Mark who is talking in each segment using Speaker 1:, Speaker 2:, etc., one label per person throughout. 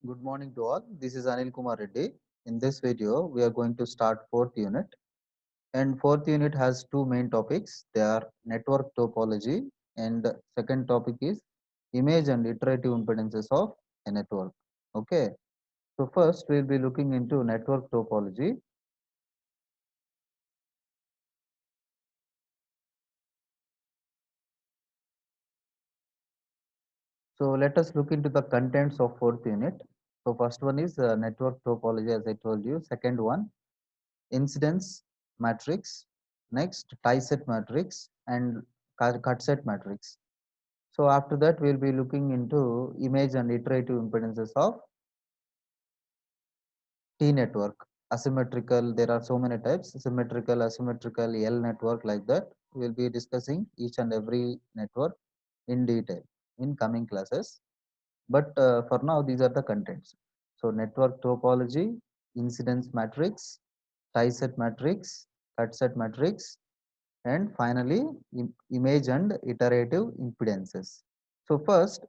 Speaker 1: Good morning to all. This is Anil Kumar Reddy. In this video, we are going to start fourth unit. And fourth unit has two main topics. They are network topology and second topic is image and iterative impedances of a network. Okay. So first we'll be looking into network topology. So let us look into the contents of fourth unit. So first one is network topology as I told you. Second one incidence matrix, next tie set matrix and cut set matrix. So after that we'll be looking into image and iterative impedances of T network. Asymmetrical, there are so many types, symmetrical, asymmetrical, L network, like that. We'll be discussing each and every network in detail in coming classes. But for now, these are the contents. So network topology, incidence matrix, tie set matrix, cut set matrix, and finally image and iterative impedances. So first,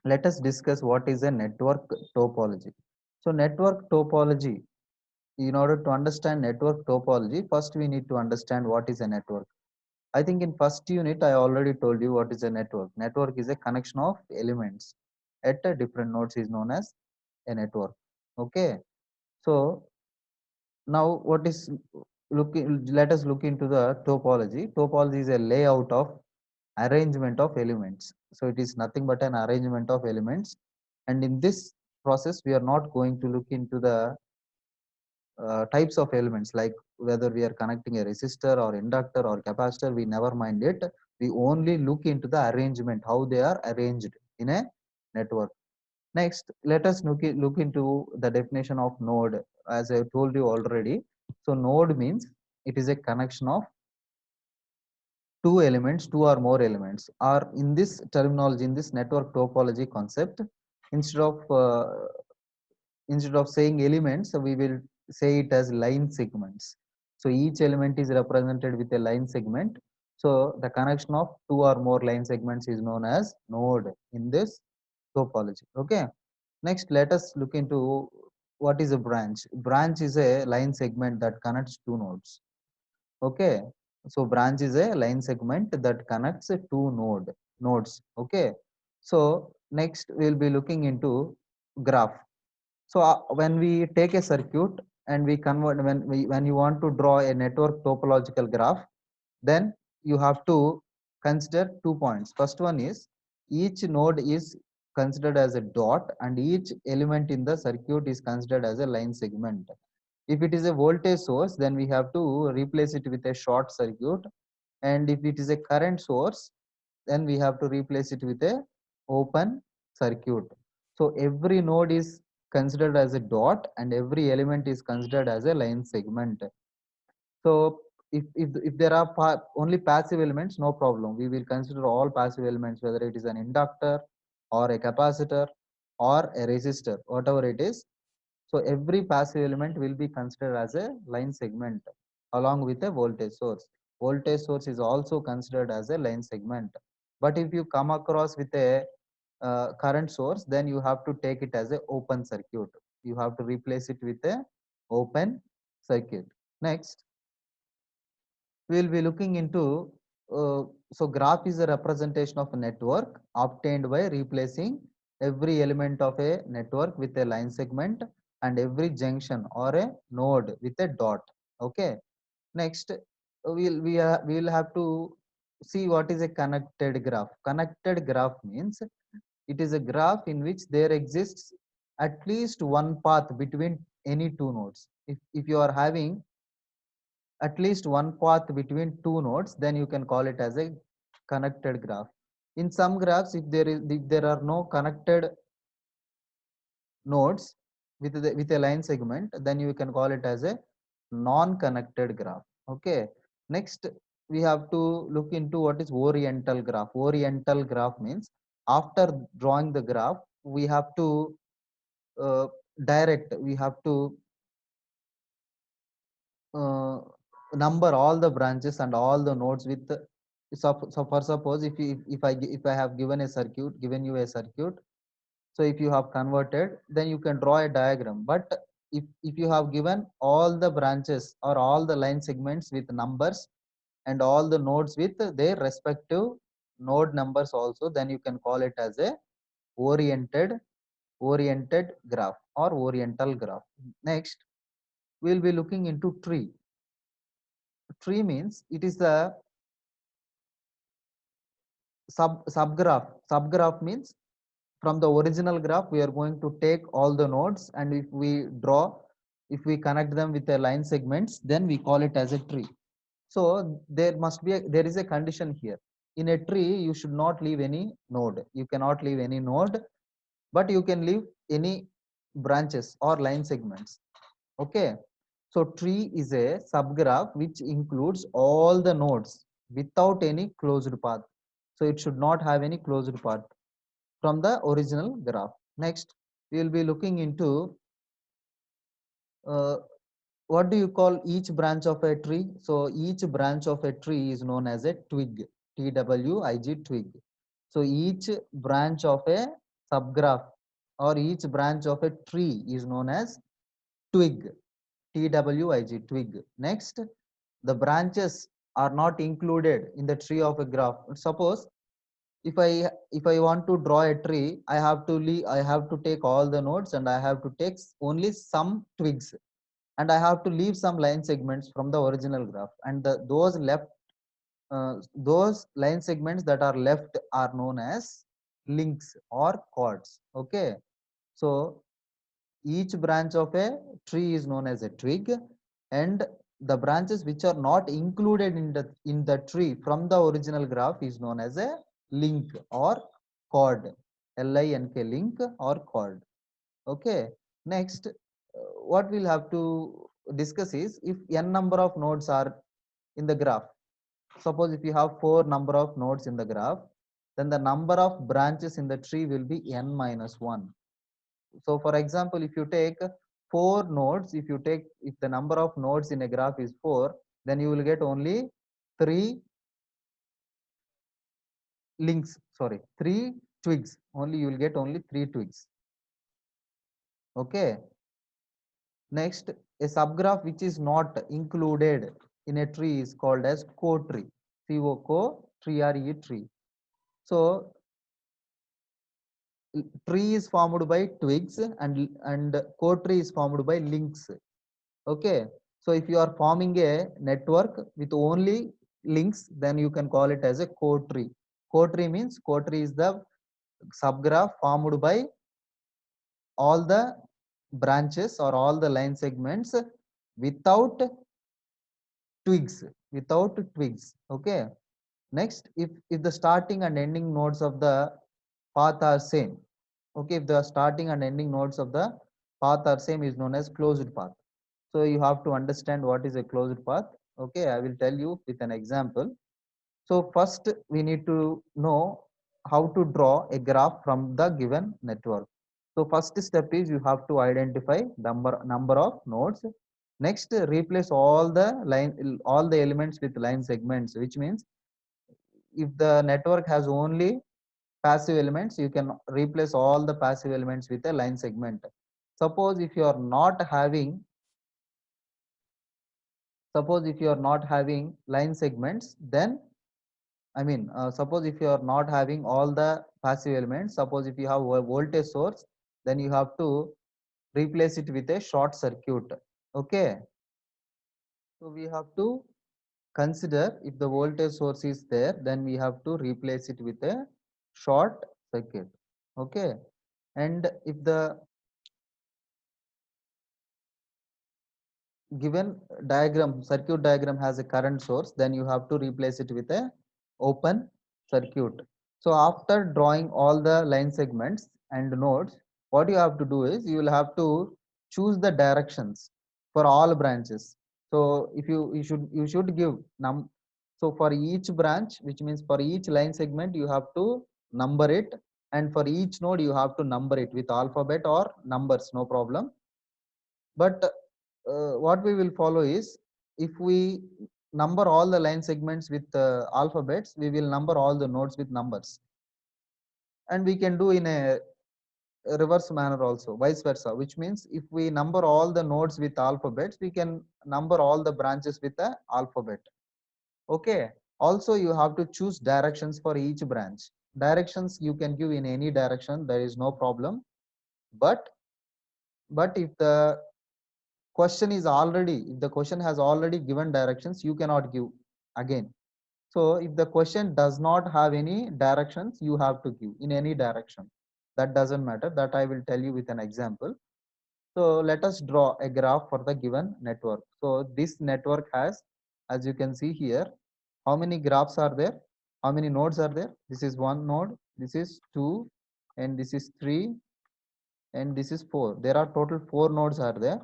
Speaker 1: let us discuss what is a network topology. So network topology, in order to understand network topology, first we need to understand what is a network. I think in first unit I already told you what is a network. Network is a connection of elements at a different nodes is known as a network. Okay. So now what is looking, let us look into the topology. Topology is a layout of arrangement of elements. So it is nothing but an arrangement of elements. And in this process, we are not going to look into the types of elements like whether we are connecting a resistor or inductor or capacitor, we never mind it. We only look into the arrangement, how they are arranged in a network. Next, let us look into the definition of node. As I told you already, so node means it is a connection of two elements, two or more elements. Or in this terminology, in this network topology concept, instead of uh, instead of saying elements, we will say it as line segments. So each element is represented with a line segment. So the connection of two or more line segments is known as node in this topology. Okay. Next, let us look into what is a branch. Branch is a line segment that connects two nodes. Okay. So branch is a line segment that connects two nodes. Okay. So next we'll be looking into graph. So when we take a circuit and we convert, when you want to draw a network topological graph, then you have to consider 2 points. First one is each node is considered as a dot and each element in the circuit is considered as a line segment. If it is a voltage source, then we have to replace it with a short circuit, and if it is a current source, then we have to replace it with a open circuit. So every node is considered as a dot and every element is considered as a line segment. So if there are only passive elements, no problem. We will consider all passive elements, whether it is an inductor or a capacitor or a resistor, whatever it is. So every passive element will be considered as a line segment along with a voltage source. Voltage source is also considered as a line segment. But if you come across with a current source, then you have to take it as a open circuit. You have to replace it with a open circuit. Next, we will be looking into so graph is a representation of a network obtained by replacing every element of a network with a line segment and every junction or a node with a dot. Okay. Next, we will have to see what is a connected graph. Connected graph means it is a graph in which there exists at least one path between any two nodes. If you are having at least one path between two nodes, then you can call it as a connected graph. In some graphs, if there are no connected nodes with a line segment, then you can call it as a non-connected graph. Okay. Next, we have to look into what is oriental graph. Oriental graph means after drawing the graph, we have to uh, we have to uh, number all the branches and all the nodes with so for suppose if I have given a circuit, given you a circuit, So if you have converted, then you can draw a diagram. But if you have given all the branches or all the line segments with numbers and all the nodes with their respective node numbers also, then you can call it as a oriented oriented graph or oriental graph. Next, we will be looking into tree. Tree means it is the subgraph. Subgraph means from the original graph we are going to take all the nodes, and if we connect them with the line segments, then we call it as a tree. So there is a condition here. In a tree you should not leave any node. You cannot leave any node, but you can leave any branches or line segments. Okay, so tree is a subgraph which includes all the nodes without any closed path. So it should not have any closed path from the original graph. Next, we will be looking into uh, what do you call each branch of a tree? So each branch of a tree is known as a twig, TWIG, twig. So each branch of a subgraph or each branch of a tree is known as twig, TWIG, twig. Next, the branches are not included in the tree of a graph. Suppose if I want to draw a tree, I have to take all the nodes and I have to take only some twigs, and I have to leave some line segments from the original graph, and those line segments that are left are known as links or chords. Okay, so each branch of a tree is known as a twig, and the branches which are not included in the tree from the original graph is known as a link or chord. Link, link or chord. Okay, next, what we'll have to discuss is if n number of nodes are in the graph. Suppose if you have 4 number of nodes in the graph, then the number of branches in the tree will be n minus 1. So for example, if you take 4 nodes, if the number of nodes in a graph is 4, then you will get only 3 links, sorry, 3 twigs. Only you will get only 3 twigs. Okay. Next, a subgraph which is not included in a tree is called as co-tree. C-O-Co, tree, tree. So tree is formed by twigs and co-tree is formed by links. Okay, so if you are forming a network with only links, then you can call it as a co-tree. Co-tree means co-tree is the subgraph formed by all the branches or all the line segments without twigs, Okay, next, if the starting and ending nodes of the path are same. Okay, if the starting and ending nodes of the path are same, is known as closed path. So you have to understand what is a closed path. Okay, I will tell you with an example. So first we need to know how to draw a graph from the given network. So first step is you have to identify number of nodes. Next, replace all the elements with line segments, which means if the network has only passive elements, you can replace all the passive elements with a line segment. Suppose if you are not having suppose if you are not having line segments, then suppose if you are not having all the passive elements, suppose if you have a voltage source, then you have to replace it with a short circuit. Okay, so we have to consider if the voltage source is there, then we have to replace it with a short circuit. Okay, and if the given circuit diagram has a current source, then you have to replace it with a open circuit. So after drawing all the line segments and nodes, what you have to do is you will have to choose the directions for all branches. So if you should give so for each branch, which means for each line segment, you have to number it, and for each node you have to number it with alphabet or numbers, no problem. But what we will follow is, if we number all the line segments with alphabets, we will number all the nodes with numbers, and we can do in a reverse manner also, vice versa, which means if we number all the nodes with alphabets, we can number all the branches with the alphabet. Okay. Also, you have to choose directions for each branch. Directions you can give in any direction, there is no problem. But if the question is already, if the question has already given directions, you cannot give again. So if the question does not have any directions, you have to give in any direction. That doesn't matter. That I will tell you with an example. So let us draw a graph for the given network. So this network has, as you can see here, how many graphs are there? How many nodes are there? This is one node, this is two, and this is three, and this is four. There are total four nodes are there,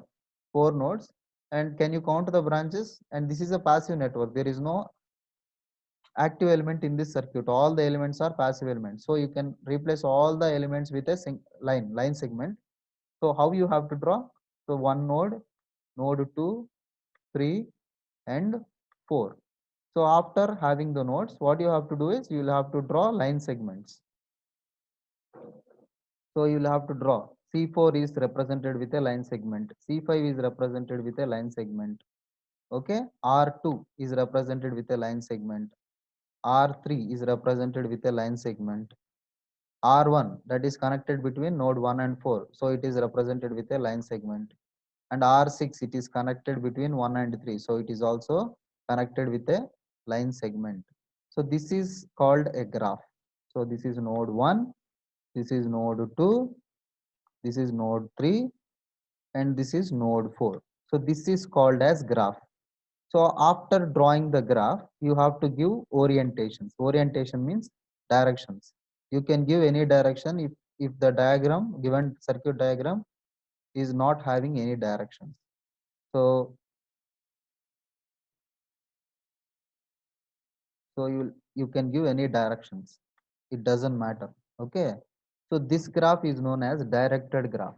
Speaker 1: four nodes. And can you count the branches? And this is a passive network. There is no active element in this circuit. All the elements are passive elements. So you can replace all the elements with a line segment. So how you have to draw? So one node, node 2, 3, and 4. So after having the nodes, what you have to do is you will have to draw line segments. So you will have to draw. C4 is represented with a line segment. C5 is represented with a line segment. Okay. R2 is represented with a line segment. R3 is represented with a line segment. R1 that is connected between node 1 and 4. So it is represented with a line segment. And R6 it is connected between 1 and 3. So it is also connected with a line segment. So this is called a graph. So this is node 1, this is node 2, this is node 3, and this is node 4. So this is called as graph. So after drawing the graph, you have to give orientations. Orientation means directions. You can give any direction if the diagram, given circuit diagram, is not having any directions. So you can give any directions. It doesn't matter. Okay. So this graph is known as directed graph.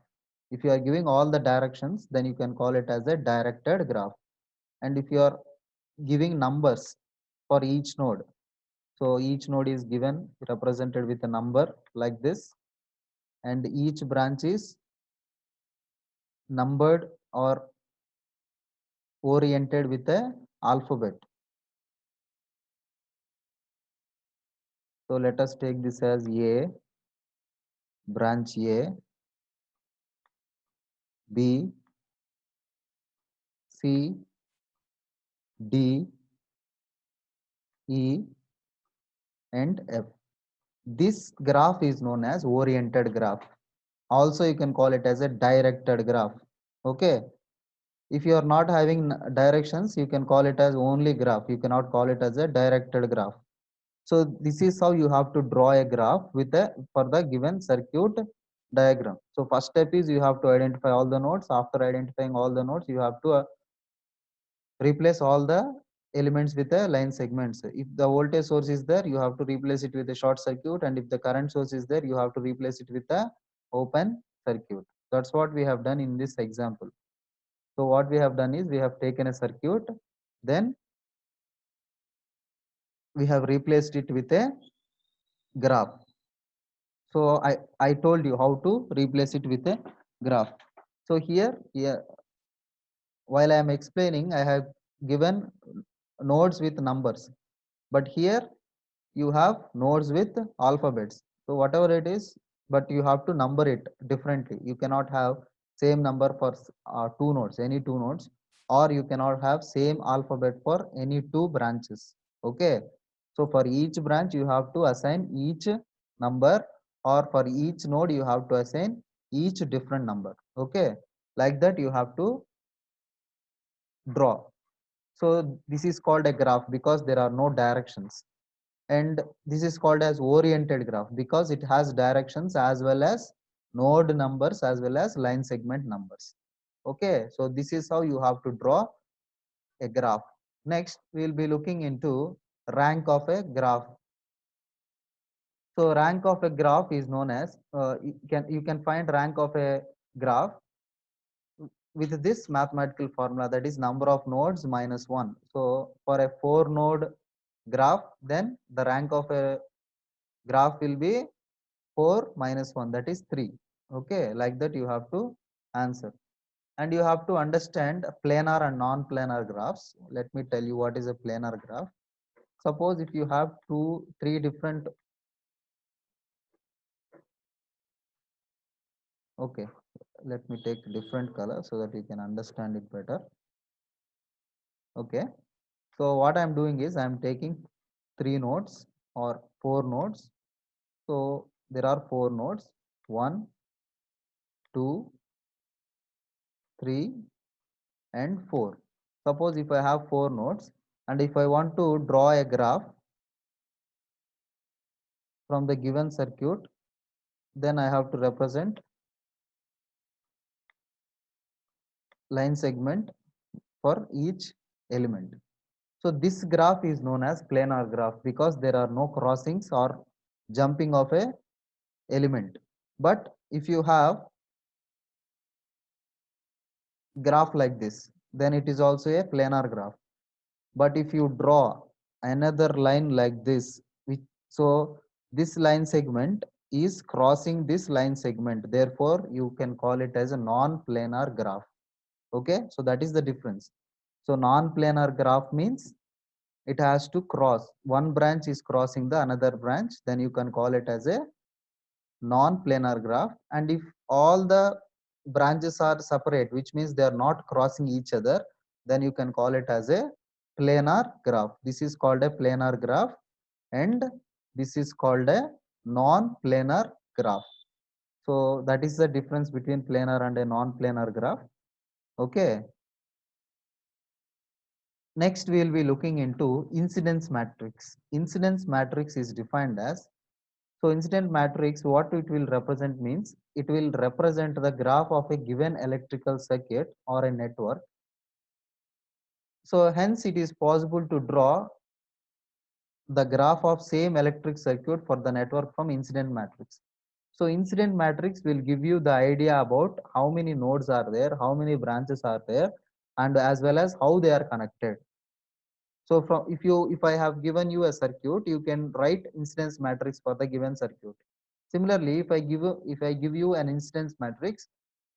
Speaker 1: If you are giving all the directions, then you can call it as a directed graph. And if you are giving numbers for each node, so each node is given represented with a number like this, and each branch is numbered or oriented with a alphabet. So let us take this as A, branch A, B, C, D, E, and F. This graph is known as oriented graph. Also, you can call it as a directed graph. Okay. If you are not having directions, you can call it as only graph. You cannot call it as a directed graph. So this is how you have to draw a graph with a for the given circuit diagram. So first step is you have to identify all the nodes. After identifying all the nodes, you have to replace all the elements with a line segments. If the voltage source is there, you have to replace it with a short circuit, and if the current source is there, you have to replace it with a open circuit. That's what we have done in this example. So what we have done is we have taken a circuit, then we have replaced it with a graph. So I told you how to replace it with a graph. So here, while I am explaining, I have given nodes with numbers, but here you have nodes with alphabets. So whatever it is, but you have to number it differently. You cannot have same number for two nodes, any two nodes, or you cannot have same alphabet for any two branches. Okay. So for each branch, you have to assign each number, or for each node, you have to assign each different number. Okay. Like that, you have to draw. So this is called a graph because there are no directions. And this is called as oriented graph because it has directions as well as node numbers as well as line segment numbers. Okay, so this is how you have to draw a graph. Next, we will be looking into rank of a graph. So rank of a graph is known as you can find rank of a graph with this mathematical formula, that is number of nodes minus 1. So for a 4 node graph, then the rank of a graph will be 4 minus 1, that is 3. Okay, like that you have to answer. And you have to understand planar and non-planar graphs. Let me tell you what is a planar graph. Suppose if you have three different, okay, let me take different color so that you can understand it better. Okay, so what I'm doing is I'm taking three nodes or four nodes. So there are four nodes, one, two, three, and four. Suppose if I have four nodes and if I want to draw a graph from the given circuit, then I have to represent line segment for each element. So this graph is known as planar graph because there are no crossings or jumping of a element. But if you have graph like this, then it is also a planar graph. But if you draw another line like this, so this line segment is crossing this line segment, therefore you can call it as a non-planar graph. Okay, so that is the difference. So non-planar graph means it has to cross, one branch is crossing the another branch, then you can call it as a non-planar graph. And if all the branches are separate, which means they are not crossing each other, then you can call it as a planar graph. This is called a planar graph, and this is called a non-planar graph. So that is the difference between planar and a non-planar graph. Okay, next we will be looking into incidence matrix. Incidence matrix is defined as, so incident matrix, what it will represent means, it will represent the graph of a given electrical circuit or a network. So hence it is possible to draw the graph of same electric circuit for the network from incident matrix. So incident matrix will give you the idea about how many nodes are there, how many branches are there, and as well as how they are connected. So from if I have given you a circuit, you can write incidence matrix for the given circuit. Similarly, if I give you an incidence matrix,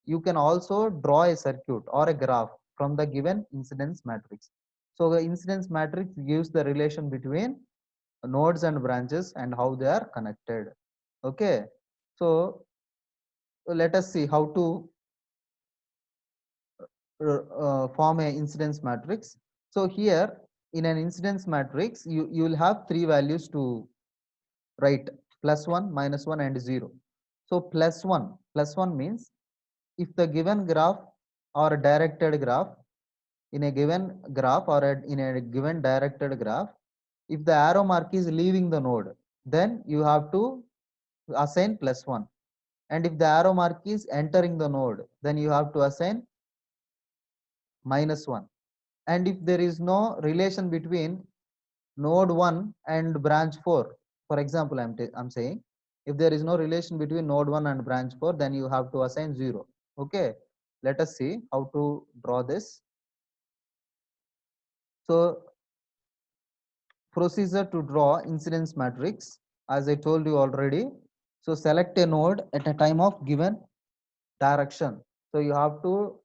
Speaker 1: you can also draw a circuit or a graph from the given incidence matrix. So the incidence matrix gives the relation between nodes and branches and how they are connected. Okay, so let us see how to form a incidence matrix. So here in an incidence matrix, you will have three values to write: +1, -1, and 0. So plus one means if the given graph or a directed graph, in a given graph or in a given directed graph, if the arrow mark is leaving the node, then you have to assign +1. And if the arrow mark is entering the node, then you have to assign -1. And if there is no relation between node 1 and branch 4, for example, I'm saying, if there is no relation between node 1 and branch 4, then you have to assign 0. Okay, let us see how to draw this. So procedure to draw incidence matrix, as I told you already. So select a node at a time of given direction. So you have to,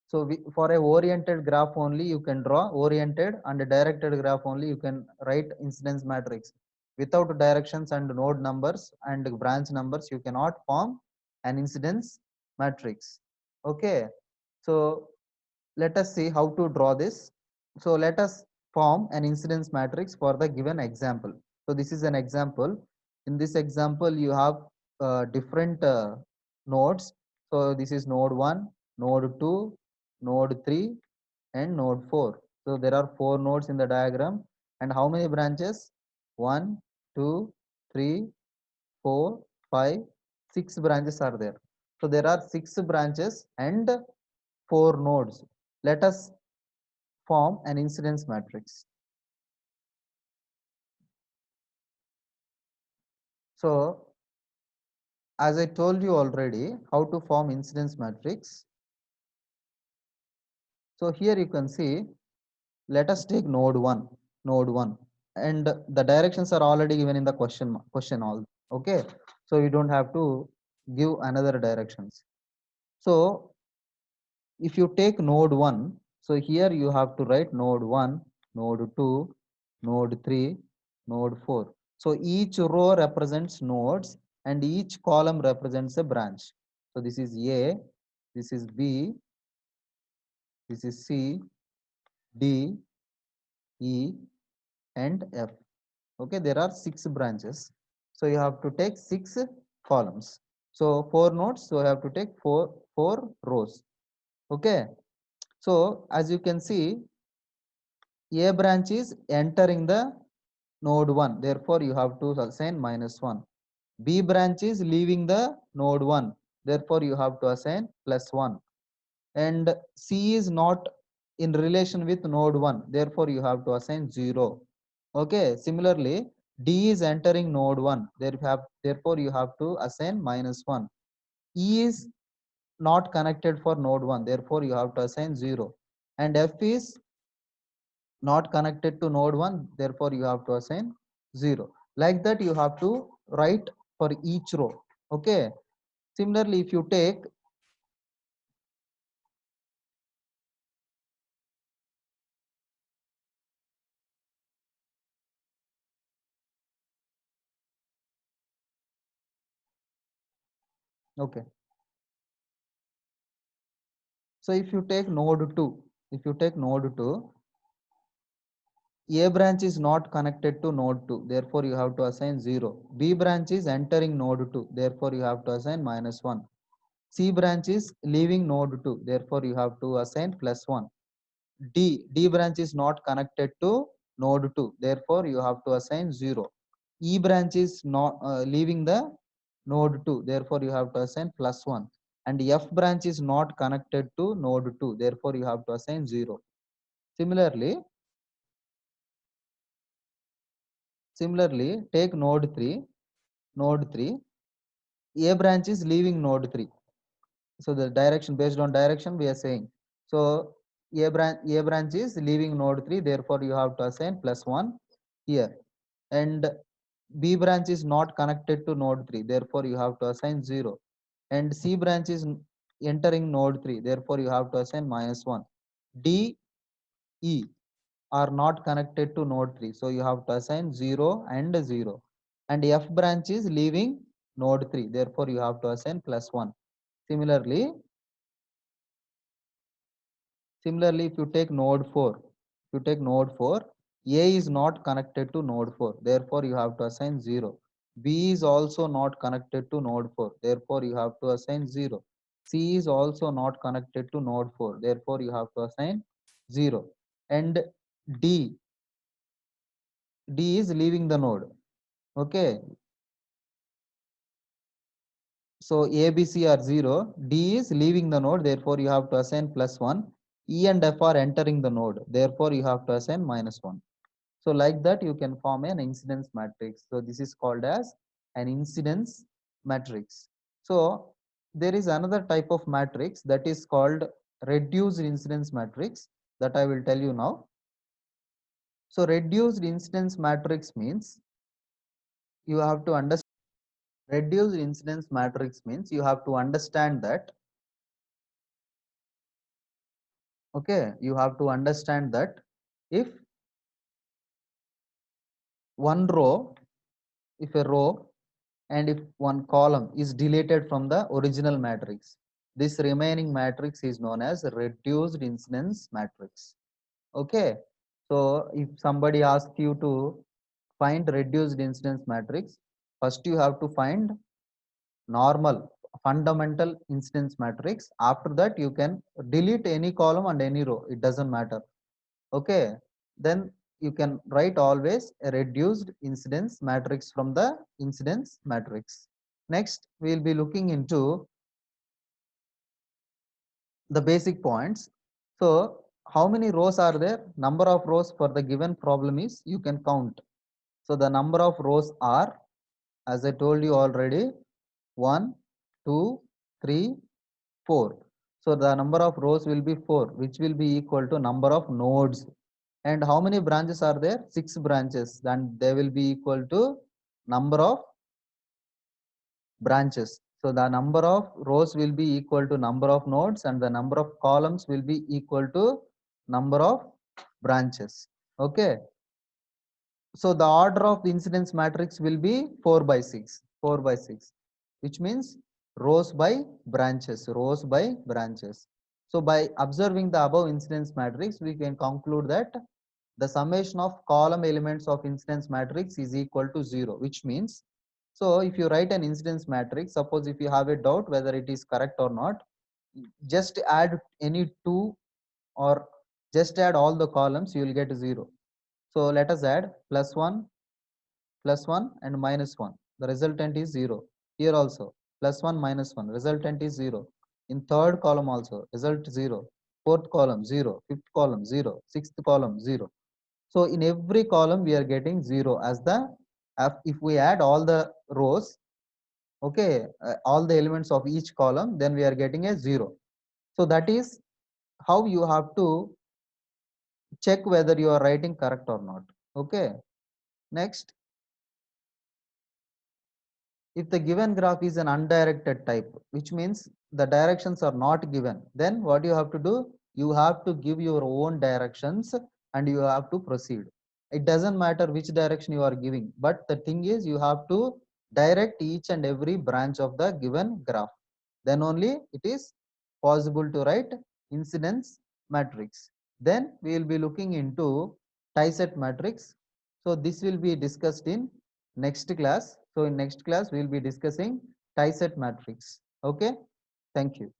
Speaker 1: so for a oriented graph only you can draw oriented, and a directed graph only you can write incidence matrix. Without directions and node numbers and branch numbers, you cannot form an incidence matrix. Okay, so let us see how to draw this. So let us form an incidence matrix for the given example. So this is an example. In this example, you have different nodes. So this is node 1, node 2, node 3, and node 4. So there are four nodes in the diagram. And how many branches? 1, 2, 3, 4, 5, 6 branches are there. So there are 6 branches and 4 nodes. Let us form an incidence matrix. So as I told you already how to form incidence matrix. So here you can see, let us take node 1, and the directions are already given in the question all. Okay, so you don't have to give another directions. So if you take node 1, so here you have to write node 1, node 2, node 3, node 4. So each row represents nodes and each column represents a branch. So this is A, this is B, this is C, D, E, and F. Okay, there are 6 branches. So you have to take 6 columns. So 4 nodes, so you have to take four rows. Okay, so as you can see, A branch is entering the node 1, therefore you have to assign -1. B branch is leaving the node 1, therefore you have to assign +1. And C is not in relation with node 1, therefore you have to assign 0. Okay, similarly, D is entering node 1, therefore you have to assign -1. E is not connected for node 1, therefore you have to assign 0. And F is not connected to node 1, therefore you have to assign 0. Like that you have to write for each row. Okay, similarly if you take, okay, so if you take node 2, if you take node 2, A branch is not connected to node 2, therefore you have to assign 0. B branch is entering node 2, therefore you have to assign -1. C branch is leaving node 2, therefore you have to assign +1. D branch is not connected to node 2, therefore you have to assign 0. E branch is not leaving the node 2, therefore you have to assign +1. And F branch is not connected to node 2, therefore you have to assign 0. Similarly, take node 3. Node 3, A branch is leaving node 3. So the direction, based on direction we are saying. So A branch is leaving node 3, therefore you have to assign +1 here. And B branch is not connected to node 3, therefore you have to assign 0. And C branch is entering node 3, therefore you have to assign -1. D, E are not connected to node 3, so you have to assign 0 and 0. And F branch is leaving node 3, therefore you have to assign +1. Similarly, if you take node 4, A is not connected to node 4, therefore you have to assign 0. B is also not connected to node 4, therefore you have to assign 0. C is also not connected to node 4, therefore you have to assign 0. And D, D is leaving the node. Okay, so A, B, C are 0. D is leaving the node, therefore you have to assign +1. E and F are entering the node, therefore you have to assign -1. So like that you can form an incidence matrix. So this is called as an incidence matrix. So there is another type of matrix that is called reduced incidence matrix that I will tell you now. So reduced incidence matrix means you have to understand, reduced incidence matrix means you have to understand that, okay, you have to understand that if one row, if a row and if one column is deleted from the original matrix, this remaining matrix is known as reduced incidence matrix. Okay, so if somebody asks you to find reduced incidence matrix, first you have to find normal fundamental incidence matrix. After that you can delete any column and any row, it doesn't matter. Okay, then you can write always a reduced incidence matrix from the incidence matrix. Next we will be looking into the basic points. So how many rows are there? Number of rows for the given problem is you can count. So the number of rows are, as I told you already, 1, 2, 3, 4. So the number of rows will be 4, which will be equal to number of nodes. And how many branches are there? 6 branches. Then they will be equal to number of branches. So the number of rows will be equal to number of nodes and the number of columns will be equal to number of branches. Okay. So the order of the incidence matrix will be 4 by 6, 4 by 6, which means rows by branches, rows by branches. So by observing the above incidence matrix, we can conclude that the summation of column elements of incidence matrix is equal to 0, which means, so if you write an incidence matrix, suppose if you have a doubt whether it is correct or not, just add any two or just add all the columns, you will get 0. So let us add plus 1 and minus 1. The resultant is 0. Here also plus 1 minus 1. Resultant is 0. In third column also result 0. Fourth column 0. Fifth column 0. Sixth column 0. So in every column we are getting 0 as the, if we add all the rows, okay, all the elements of each column, then we are getting a 0. So that is how you have to check whether you are writing correct or not. Okay. Next, if the given graph is an undirected type, which means the directions are not given, then what you have to do? You have to give your own directions and you have to proceed. It doesn't matter which direction you are giving, but the thing is you have to direct each and every branch of the given graph. Then only it is possible to write incidence matrix. Then we will be looking into tie-set matrix. So this will be discussed in next class. So in next class, we will be discussing tie-set matrix. Okay. Thank you.